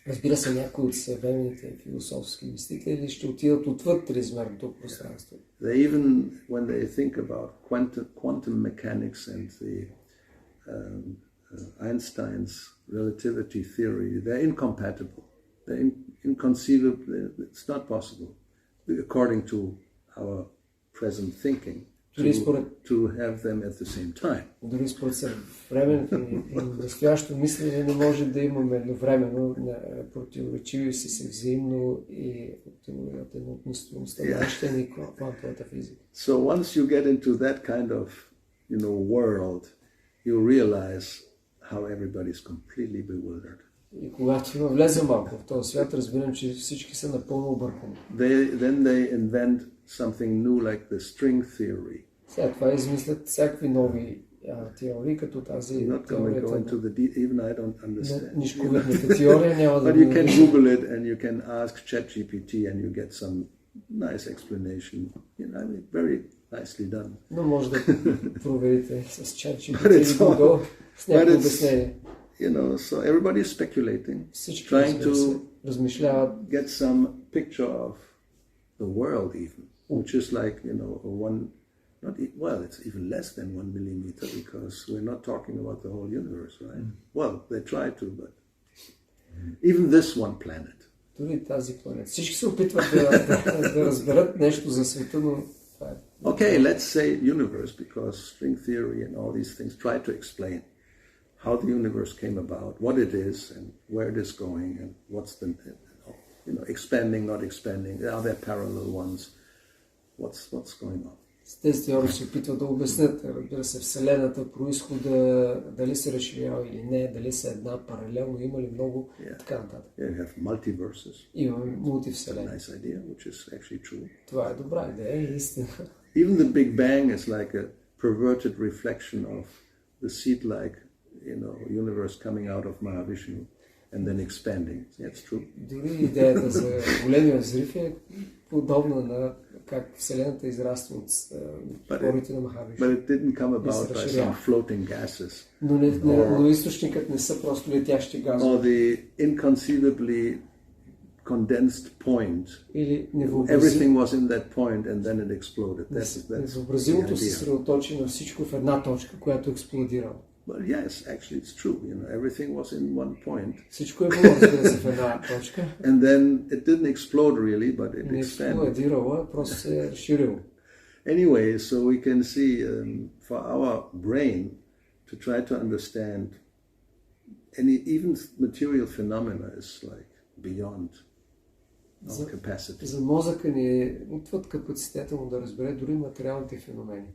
S2: Разбира се, някои от съвременните философски мислители ще отидат отвъд триизмерното пространство.
S1: They even, when they think about quantum mechanics and the Einstein's relativity theory, they're incompatible. They're inconceivable. It's not possible, according to our present thinking, to have them at the same time.
S2: Дори според съвременното и настоящо мислене не може да имаме едновременно противоречиви си взаимно и относително становище и квантовата физика.
S1: So once you get into that kind of, world, you realize how everybody's completely bewildered.
S2: И когато влезем малко в този свят, разбирам, че всички са напълно объркани.
S1: Then they invent something new like the string theory.
S2: След това измислят всякакви нови теории, като тази теорията на нишковидната теория.
S1: But you can Google it and you can ask ChatGPT and you get some nice explanation. Very nicely done.
S2: Но може да проверите с ChatGPT или Google с някакво обяснение.
S1: So everybody is speculating, trying to get some picture of the world even, which is like, it's even less than 1 millimeter because we're not talking about the whole universe, right? Well, they try to, but even this one planet.
S2: Дори тази планета. Всички се опитват да разберат нещо за света, но това е.
S1: Okay, let's say universe, because string theory and all these things try to explain how the universe came about, what it is, and where it is going, and what's the, expanding, not expanding. Are there parallel ones? What's going on?
S2: Тези теории се опитват да обяснят, разбира се, Вселената, произхода, дали се разширява или не, дали са една паралелно, има ли много, така нататък.
S1: You have multiverses.
S2: Имаме мултивселени.
S1: Nice idea, which is actually true.
S2: Това е добра идея и истина.
S1: Even the Big Bang is like a perverted reflection of the seed-like, universe coming out of Mahavishnu and then expanding. That's true.
S2: Дори идеята за големия взрив е подобна на как Вселената израства от порите на Махавиш.
S1: But it didn't come about by some floating gases.
S2: Но източникът не са просто летящи газове.
S1: Or the inconceivably condensed point.
S2: Или
S1: Everything was in that point and then it exploded.
S2: Невъобразимото се съсредоточи на всичко в една точка, която експлодирала.
S1: Well, yes, actually it's true. Everything was in one point.
S2: Всичко е било, разбира се, в една точка.
S1: And then it didn't explode really, but it
S2: expanded. Не експлодирало, просто се разширило.
S1: Anyway, so we can see for our brain to try to understand even material phenomena is like beyond our capacity.
S2: За мозъка ни е отвъд капацитета му да разбере дори материалните феномени.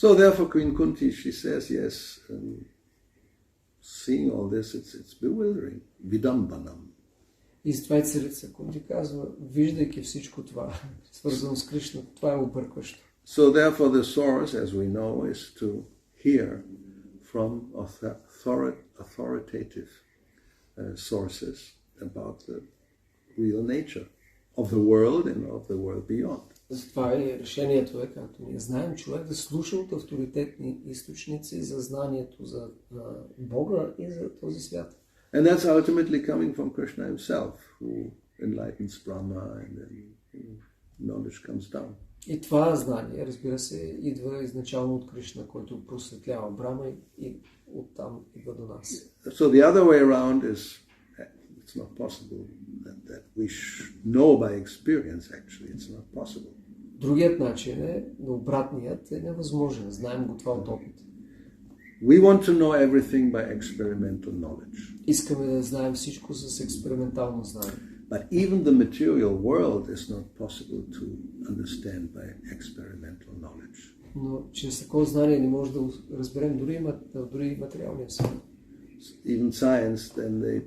S1: So therefore, Queen Kunti, she says, yes, seeing all this, it's bewildering. Vidambanam.
S2: И затова и царица Кунти казва, виждайки всичко това, свързано с Кришна, това е объркващо.
S1: So therefore, the source, as we know, is to hear from authoritative sources about the real nature of the world and of the world beyond.
S2: Затова и решението е, както ние знаем, човек да слуша от авторитетни източници за знанието за Бога и за този свят.
S1: And that's ultimately coming from Krishna himself, who enlightens Brahma and then knowledge comes down.
S2: И това знание, разбира се, идва изначално от Кришна, който просветлява Брама и оттам идва до нас.
S1: So the other way around is it's not possible that we know by experience, actually. It's not possible.
S2: Другият начин е, но обратният е невъзможен. Знаем го това от опит.
S1: We want to know everything by experimental knowledge.
S2: Искаме да знаем всичко с експериментално знание.
S1: But even the material world is not possible to understand by experimental knowledge.
S2: Но чрез такова знание не може да разберем дори материалния свят.
S1: Even science, then they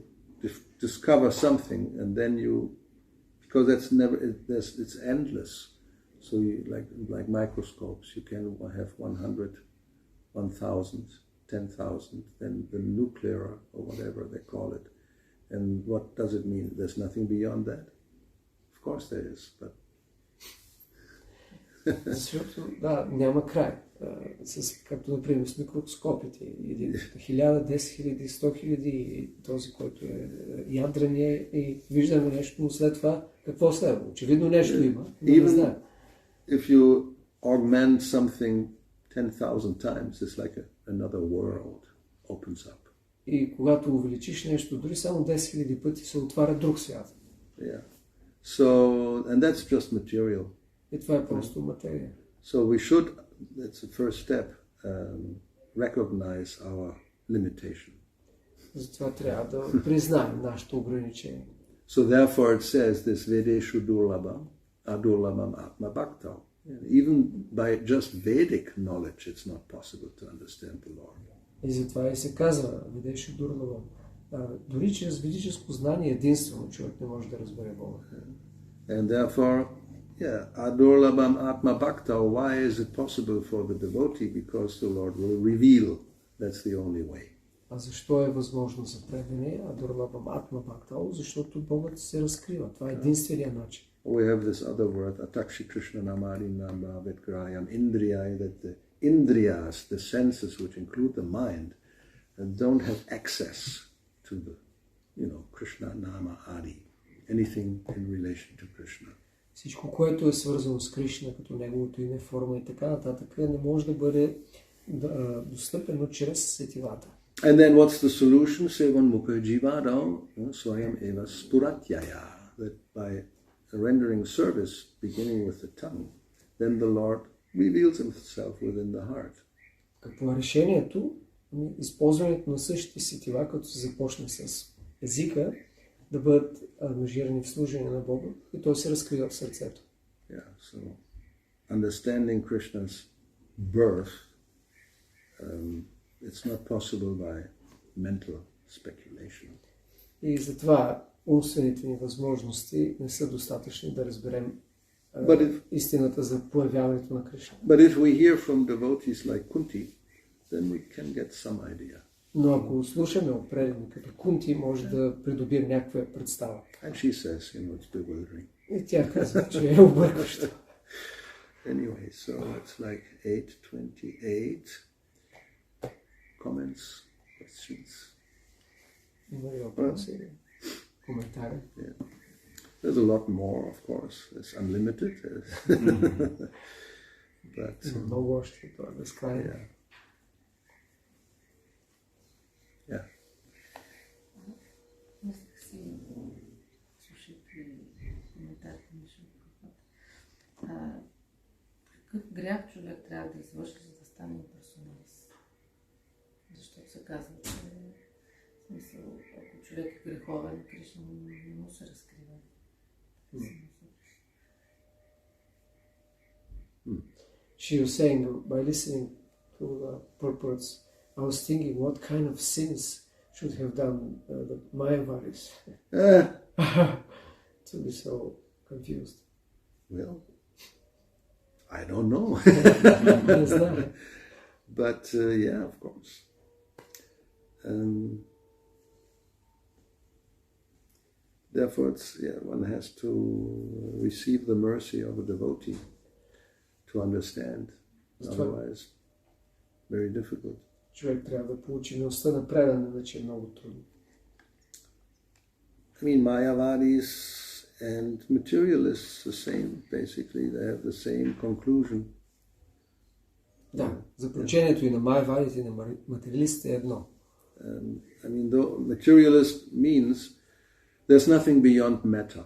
S1: discover something, and then because it's endless. So you, like microscopes, you can have 100, 1,000, 10,000, then the nuclear or whatever they call it. And what does it mean? There's nothing beyond that? Of course there is, but...
S2: Защото, да, няма край. Както, например, с микроскопите. 1000, 10 000, 100 000 и този, който е ядрения и виждаме нещо, но след това какво следва? Очевидно нещо има, но не знаем.
S1: If you augment something 10,000 times, it's like another world opens up.
S2: И когато увеличиш нещо, дори само 10 000 пъти се отваря друг свят.
S1: Yeah. So, and that's just material.
S2: И това е просто материя.
S1: So we should, that's the first step, recognize our limitation.
S2: Затова трябва да признаем нашето ограничение.
S1: So therefore it says this Vedeshu Durlabham, Adurlabham Atma Bhakta. Even by just Vedic knowledge it's not possible to understand the Lord.
S2: И затова и се казва Ведеши Дурлабам. Дори чрез ведическо знание единствено човек не може да разбере Бога.
S1: And therefore, Adurlabham Atma Bhakta, why is it possible for the devotee? Because the Lord will reveal. That's the only way.
S2: А защо е възможно за предаде Адурлабам Атма Бхакта? Защото Богът се разкрива. Това е единственият начин.
S1: We have this other word, Atakshi Kṛṣṇa Namari Nama Vetkrayam Indriyai, that the Indriyas, the senses which include the mind, don't have access to the, Krishna Nama Adi, anything in relation to Krishna.
S2: Всичко, което е свързано с Кришна, като неговото име, форма и така нататък, не може да бъде достъпено чрез сетивата.
S1: And then what's the solution? Sevan Mukha Jivado, Swayam Eva Spuratyaya, that by rendering service, beginning with the tongue, then the Lord reveals himself within the heart.
S2: Какво е решението? Използването на същите сетива, като се започне с езика, да бъдат ангажирани в служение на Бога и той се разкрива в сърцето.
S1: Yeah, so understanding Krishna's birth, it's not possible by mental speculation.
S2: И затова умствените ни възможности не са достатъчни да разберем истината за появяването на Кришна.
S1: But if we hear from devotees like Kunti, then we can get some idea.
S2: Но ако слушаме от предани като Кунти, може да придобием някаква представа.
S1: And she says, it's bewildering.
S2: И тя казва, че е объркващо.
S1: Anyway, so it's like 8:28. Comments, questions?
S2: Има ли въпроси? Коментари?
S1: Yeah. There's a lot more, of course. It's unlimited. But
S2: Много още, това е безкрайно.
S1: yeah. Yeah.
S3: Мислех си, слушайки коментарите на Шилпрапад, какъв грях човек трябва да извърши, за да стане имперсоналист? Защото се казва, че в смисъл, ако човек е греховен, Кришна не му се разкрива.
S2: She was saying, by listening to the purports, I was thinking what kind of sins should have done the Mayavadis to be so confused.
S1: Well, I don't know.
S2: Не знам.
S1: But yeah, of course. Therefore, one has to receive the mercy of a devotee to understand. Otherwise, very difficult.
S2: Човек трябва да получи милостта на предан, иначе е много трудно.
S1: I mean, Mayavadis and materialists the same, basically. They have the same conclusion.
S2: Да, заключението и на майавадите, и на материалистите е едно.
S1: I mean, though materialist means there's nothing beyond matter.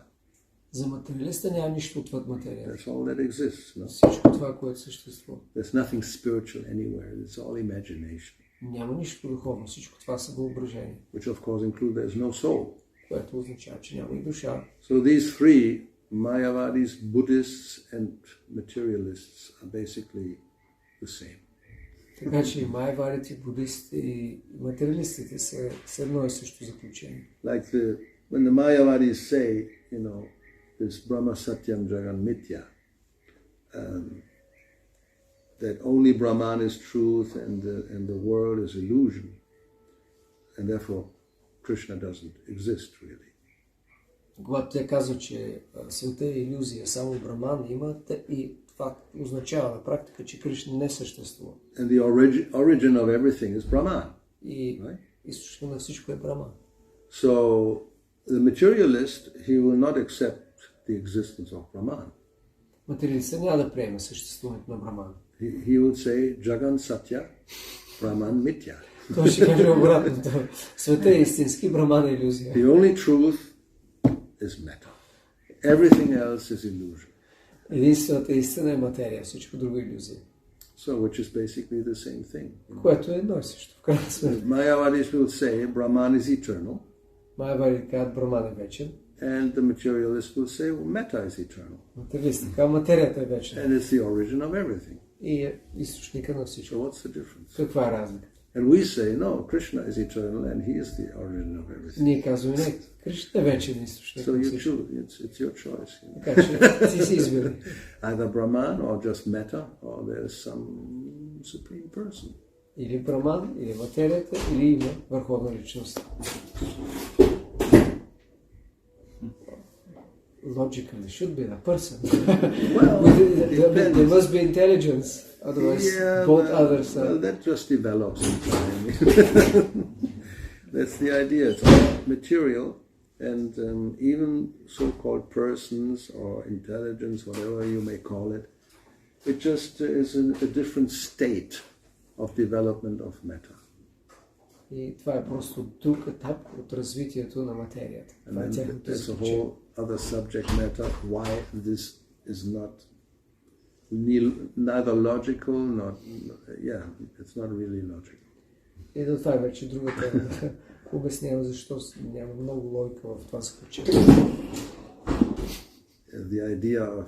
S2: За материалиста няма нищо отвъд материята.
S1: That's all that exists. No?
S2: Всичко това, което съществува.
S1: There's nothing spiritual anywhere. It's all imagination.
S2: Няма нищо духовно, всичко това са въображение.
S1: Which of course includes there's no soul.
S2: Което означава, че няма и душа.
S1: So these three, Mayavadis, Buddhists and materialists, are basically the same.
S2: Така че и майавадите, буддистите и материалистите са с едно и също заключение.
S1: Like when the Mayavadis say, this Brahma Satyam Jagan Mithya, that only Brahman is truth and the world is illusion, and therefore Krishna doesn't exist really.
S2: Когато те казват, че света е илюзия, само Браман има, и това означава на практика, че Кришна не съществува.
S1: And the origin of everything is Brahman.
S2: И източник на всичко е Браман.
S1: So the materialist, he will not accept the existence of Brahman.
S2: Материалистът няма да приеме съществуването на Браман.
S1: He would say Jagan Satya, Brahman Mithya.
S2: Той ще каже обратното. Света е истински, Браман е илюзия.
S1: The only truth is matter. Everything else is illusion.
S2: Единствената истина е материя, всичко друго е илюзия.
S1: So, which is basically the same thing.
S2: Което е едно и също. В крайна сметка.
S1: Mayavadis will say Brahman is eternal.
S2: Майавади казват, Браман е вечен.
S1: And the materialist will say, matter is eternal.
S2: Материалистът казва, материята е вечна.
S1: And it's the origin of everything.
S2: И е източника на всичко.
S1: So what's the difference?
S2: Каква е разлика?
S1: And we say, no, Krishna is eternal and he is the origin of everything.
S2: Ние казваме, не, Кришна е вечен източник
S1: So
S2: на
S1: you
S2: всичко.
S1: choose, it's your choice.
S2: Така че ти си избери.
S1: Either Brahman or just matter, or there's some supreme person.
S2: Или Браман, или материята, или има върховна личност. Logically should be the person.
S1: Well,
S2: there must be intelligence, otherwise both others are...
S1: Well, that just develops in time. That's the idea. It's all material, and even so-called persons or intelligence, whatever you may call it, it just is a different state of development of matter.
S2: И това е просто друг етап от развитието на материята.
S1: And then there's a whole other subject matter why this is not neither logical nor it's not really logical.
S2: И до това е вече другата обяснява защо няма много логика в това заключение.
S1: The idea of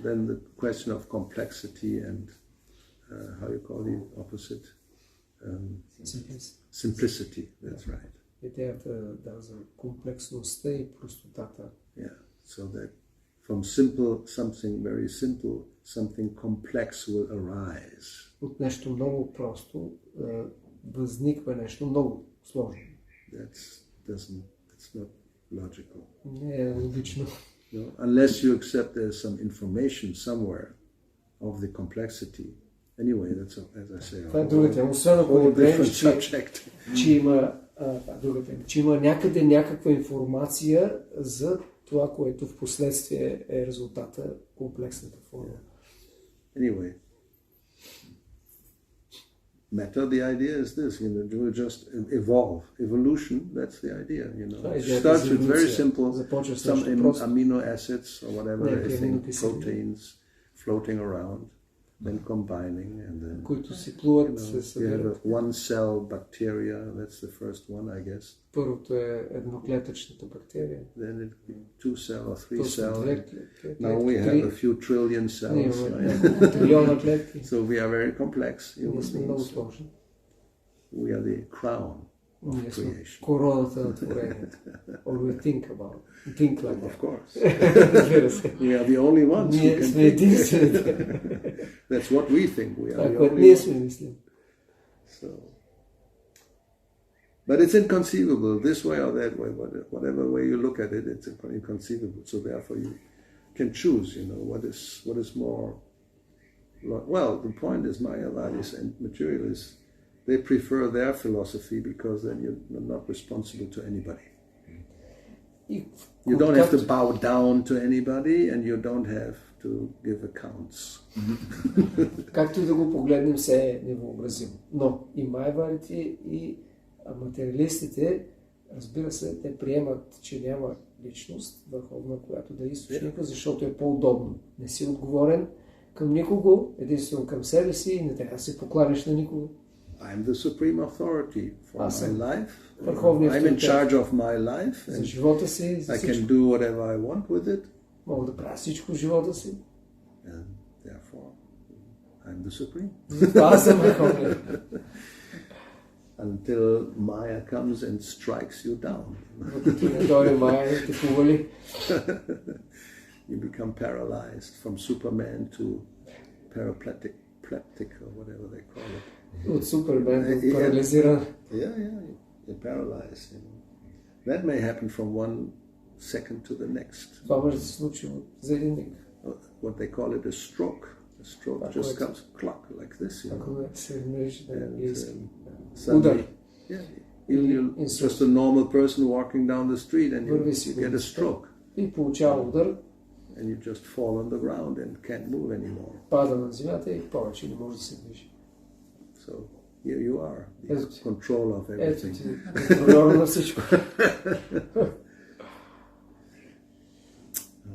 S1: then the question of complexity and how you call the opposite? Simplicity, that's right.
S2: Идеята за комплексността и простотата.
S1: Yeah, so that from something very simple, something complex will arise.
S2: От нещо много просто възниква нещо много сложно.
S1: It's not logical.
S2: Не е логично.
S1: Unless you accept there's some information somewhere of the complexity. Anyway, that's, as I say,
S2: Това е другата. Освен ако не приемеш, че има някъде някаква информация за това, което в последствие е резултата, комплексната форма.
S1: Anyway, matter, the idea is this, it will just evolve. Evolution, that's the idea, It starts with very simple, some amino acids or whatever, proteins floating around, then combining, and then
S2: които си плуват,
S1: you have a one-cell bacteria, that's the first one, I guess.
S2: Първото е едноклетъчната бактерия.
S1: Then it two-cell or three-cell. Now we have a few trillion cells.
S2: Трилиона клетки.
S1: So we are very complex.
S2: Ние сме много сложни.
S1: We are the crown of
S2: Ние сме
S1: creation.
S2: короната на творението. Or we think like that.
S1: Of course.
S2: We
S1: are the only ones who
S2: Ние
S1: can
S2: сме
S1: think.
S2: единствените.
S1: That's what we think. We are
S2: Това,
S1: the
S2: което
S1: only
S2: ние
S1: ones.
S2: сме мислим.
S1: So, but it's inconceivable this way or that way. Whatever way you look at it, it's inconceivable. So therefore, you can choose. What is more. Well, the point is, Mayavadis and materialists, they prefer their philosophy because then you're not responsible to anybody. You don't have to bow down to anybody, and you don't have to give accounts.
S2: Както и да го погледнем, все е невъобразимо. Но и майварите, и материалистите, разбира се, те приемат, че няма личност върховна, която да е източника, защото е по-удобно. Не си отговорен към никого, единствено към себе си и не трябва да се покланяш на никого.
S1: I'm the supreme authority for my life.
S2: I'm
S1: in charge of my life.
S2: За живота си,
S1: I can do whatever I want with it.
S2: Мога да правя всичко в живота си.
S1: And therefore, I'm the supreme.
S2: Аз съм върховният.
S1: Until Maya comes and strikes you down.
S2: Докато не дойде Майя и те повали.
S1: You become paralyzed from Superman to paraplegic or whatever they call it.
S2: От Супермен до парализиран.
S1: Yeah, you're paralyzed. That may happen from one second to the next.
S2: Това може да се случи за един миг.
S1: What they call it a stroke. A stroke just comes clock like this.
S2: Ако се нарича на английски.
S1: Uдар. Yeah. Just a normal person walking down the street and you get a stroke.
S2: И получава удар.
S1: And you just fall on the ground and can't move anymore.
S2: Пада на земята и повече не може да се движи.
S1: So here you are, the control of everything.
S2: Ето ти, контрол на всичко.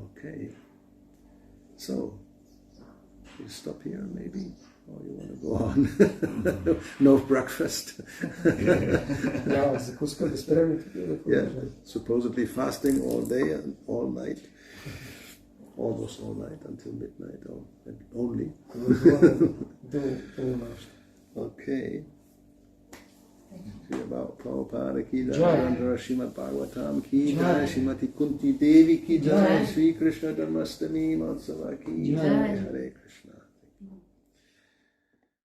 S1: Okay. So, you stop here maybe, or you want to go on? No breakfast.
S2: Yeah, закуска безперервно.
S1: Yeah, supposedly fasting all day and all night. Almost all night until midnight only. Okay. Prabhupada ki jai, Srimad Bhagavatam ki jai, Srimati Kunti Devi ki jai, Sri Kṛṣṇa Janmāṣṭami Mahotsav ki jai, Hare Krishna.